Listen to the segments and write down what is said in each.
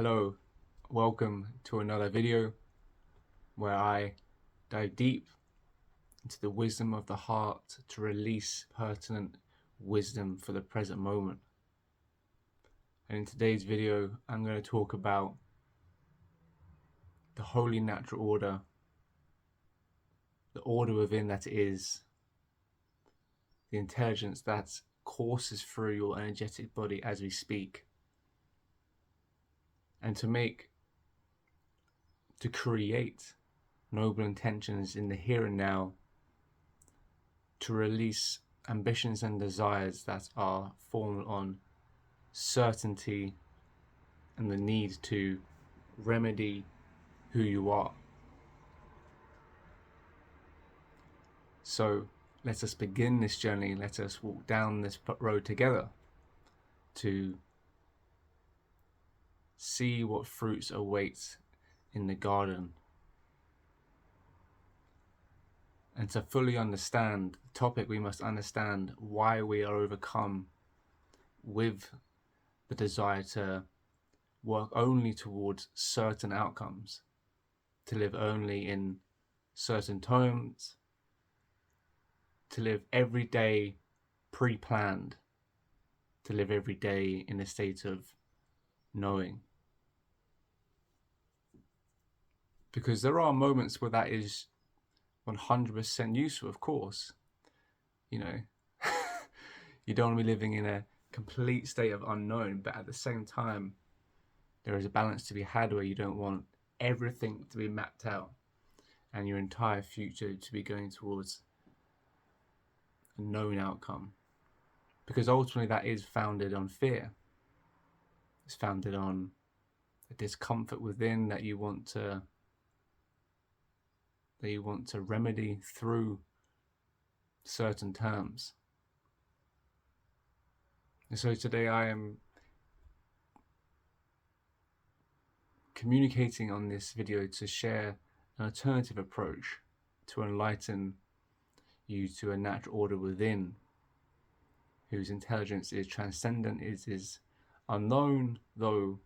Hello, welcome to another video where I dive deep into the wisdom of the heart to release pertinent wisdom for the present moment. And in today's video, I'm going to talk about the holy natural order, the order within that is the intelligence that courses through your energetic body as we speak. And to create noble intentions in the here and now, to release ambitions and desires that are formed on certainty and the need to remedy who you are. So let us begin this journey. Let us walk down this road together to see what fruits await in the garden. And to fully understand the topic, we must understand why we are overcome with the desire to work only towards certain outcomes, to live only in certain terms, to live every day pre-planned, to live every day in a state of knowing. Because there are moments where that is 100% useful, of course. You know, you don't want to be living in a complete state of unknown, but at the same time, there is a balance to be had where you don't want everything to be mapped out and your entire future to be going towards a known outcome. Because ultimately that is founded on fear. It's founded on a discomfort within that you want to remedy through certain terms. And so today I am communicating on this video to share an alternative approach to enlighten you to a natural order within, whose intelligence is transcendent, is unknown, though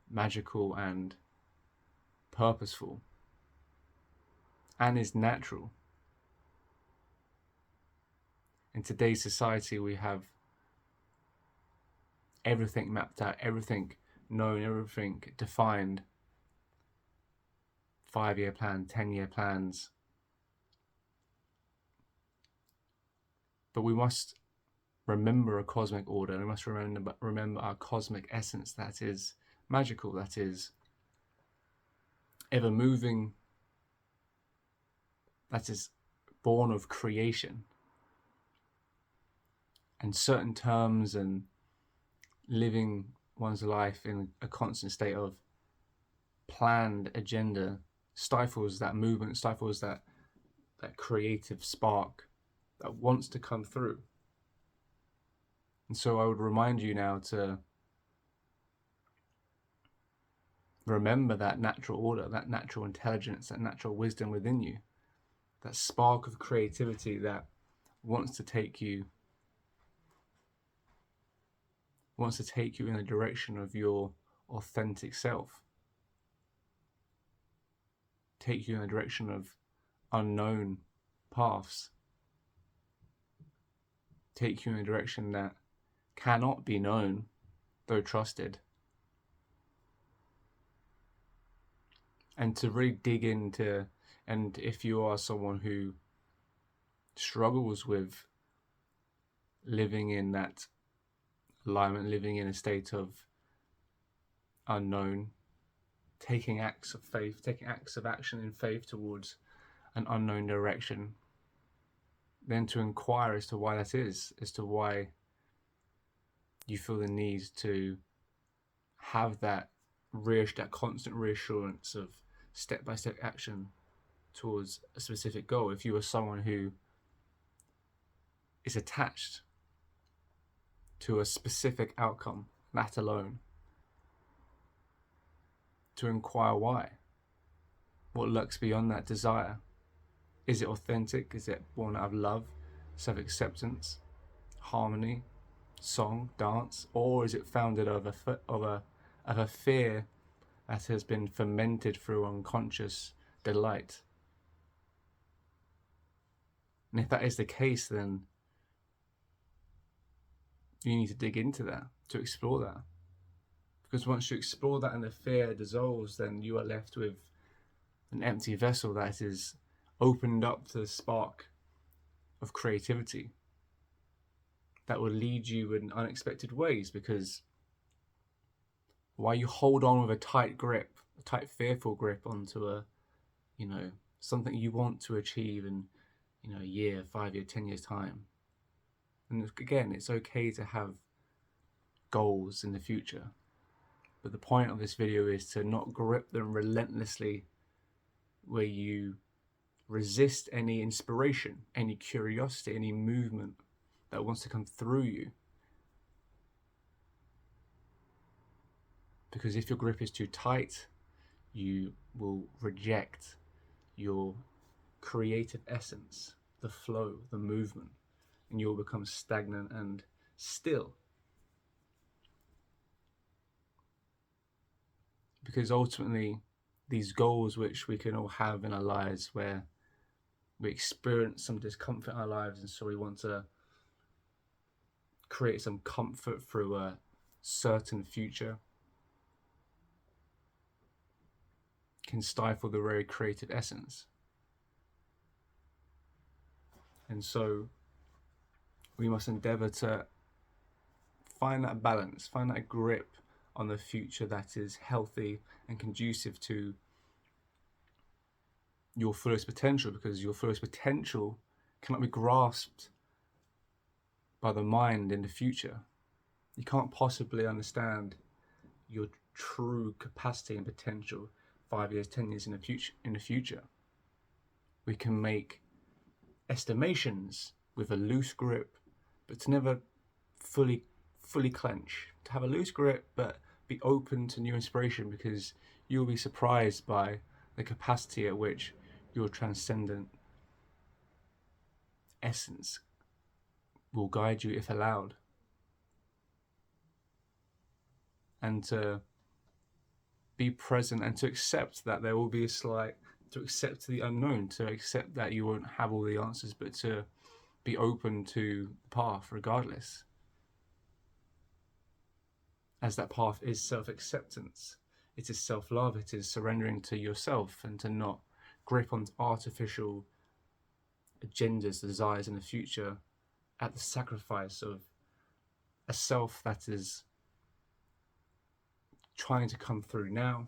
magical and purposeful, and is natural. In today's society, we have everything mapped out, everything known, everything defined. 5-year plan, 10-year plans. But we must remember a cosmic order. We must remember our cosmic essence that is magical, that is ever moving, that is born of creation. And certain terms and living one's life in a constant state of planned agenda stifles that movement, stifles that creative spark that wants to come through. And so I would remind you now to remember that natural order, that natural intelligence, that natural wisdom within you, that spark of creativity that wants to take you in the direction of your authentic self, take you in the direction of unknown paths, take you in a direction that cannot be known, though trusted. And to really dig into, and if you are someone who struggles with living in that alignment, living in a state of unknown, taking acts of faith, taking acts of action in faith towards an unknown direction, then to inquire as to why that is, as to why you feel the need to have that constant reassurance of step-by-step action towards a specific goal. If you are someone who is attached to a specific outcome, that alone, to inquire why. What lurks beyond that desire? Is it authentic? Is it born out of love, self-acceptance, harmony, song, dance? Or is it founded of of a fear that has been fermented through unconscious delight. And if that is the case, then you need to dig into that, to explore that. Because once you explore that and the fear dissolves, then you are left with an empty vessel that is opened up to the spark of creativity that will lead you in unexpected ways. Because while you hold on with a tight grip, a tight fearful grip onto a, something you want to achieve in, a year, 5 year, 10 years time. And again, it's okay to have goals in the future. But the point of this video is to not grip them relentlessly, where you resist any inspiration, any curiosity, any movement that wants to come through you. Because if your grip is too tight, you will reject your creative essence, the flow, the movement, and you'll become stagnant and still. Because ultimately, these goals which we can all have in our lives, where we experience some discomfort in our lives, and so we want to create some comfort through a certain future, can stifle the very creative essence. And so we must endeavor to find that balance, find that grip on the future that is healthy and conducive to your fullest potential, because your fullest potential cannot be grasped by the mind in the future. You can't possibly understand your true capacity and potential 5 years, 10 years in the future. We can make estimations with a loose grip, but to never fully clench. To have a loose grip, but be open to new inspiration, because you'll be surprised by the capacity at which your transcendent essence will guide you if allowed. And to be present and to accept that there will be to accept the unknown, to accept that you won't have all the answers, but to be open to the path regardless. As that path is self-acceptance, it is self-love, it is surrendering to yourself and to not grip on artificial agendas, desires in the future at the sacrifice of a self that is trying to come through now,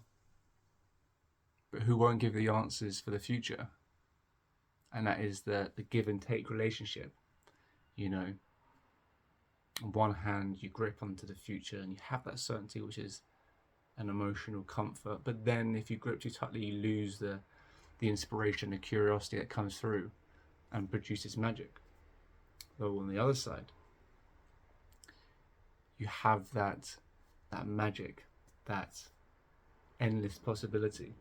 but who won't give the answers for the future. And that is the give and take relationship. On one hand, you grip onto the future and you have that certainty, which is an emotional comfort. But then if you grip too tightly, you lose the inspiration, the curiosity that comes through and produces magic. Though on the other side, you have that magic, that endless possibility.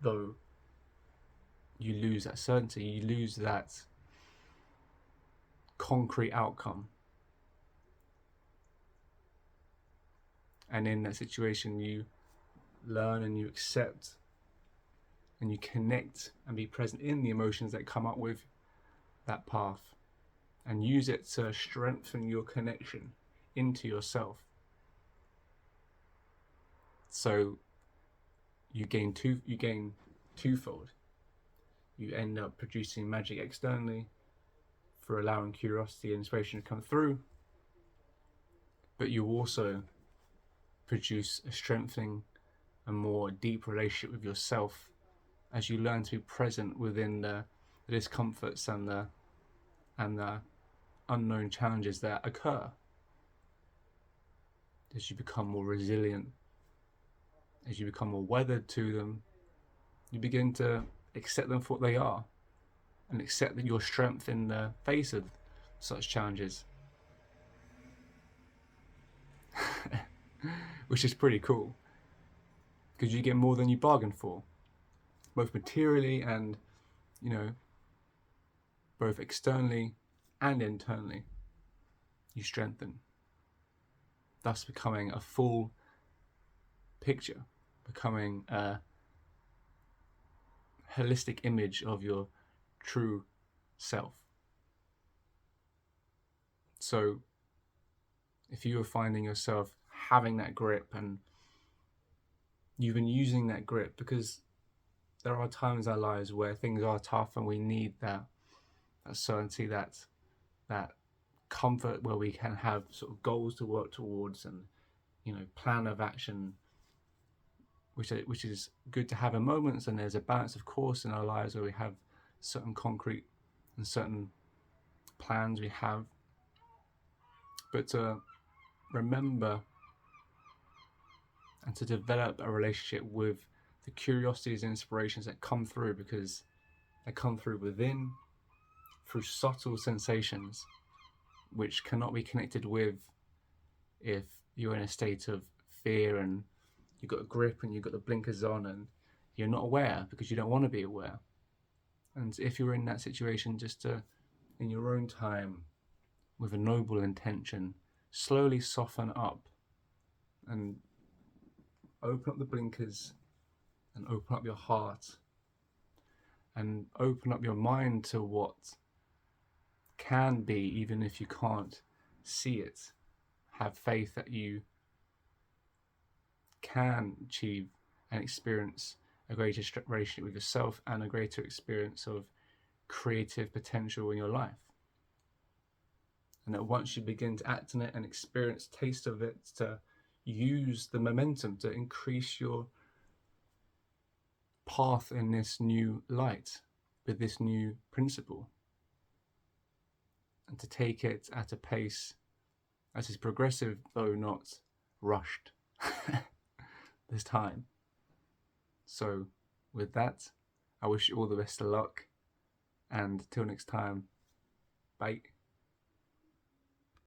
Though you lose that certainty, you lose that concrete outcome. And in that situation, you learn and you accept and you connect and be present in the emotions that come up with that path, and use it to strengthen your connection into yourself. So you gain twofold. You end up producing magic externally for allowing curiosity and inspiration to come through, but you also produce a strengthening, a more deep relationship with yourself as you learn to be present within the discomforts and the unknown challenges that occur. As you become more resilient, as you become more weathered to them, you begin to accept them for what they are, and accept that your strength in the face of such challenges. Which is pretty cool, because you get more than you bargained for, both materially and, both externally and internally. You strengthen, thus becoming a full picture, becoming a holistic image of your true self. So if you are finding yourself having that grip, and you've been using that grip, because there are times in our lives where things are tough and we need that certainty, that comfort, where we can have sort of goals to work towards, and plan of action, which is good to have in moments. And there's a balance, of course, in our lives where we have certain concrete and certain plans we have, but to remember and to develop a relationship with the curiosities and inspirations that come through, because they come through within, through subtle sensations which cannot be connected with if you're in a state of fear and you've got a grip and you've got the blinkers on and you're not aware because you don't want to be aware. And if you're in that situation, just to, in your own time, with a noble intention, slowly soften up and open up the blinkers and open up your heart and open up your mind to what can be, even if you can't see it. Have faith that you can achieve and experience a greater relationship with yourself and a greater experience of creative potential in your life. And that once you begin to act on it and experience taste of it, to use the momentum to increase your path in this new light with this new principle, and to take it at a pace that is progressive, though not rushed this time. So with that, I wish you all the best of luck, and till next time, bye.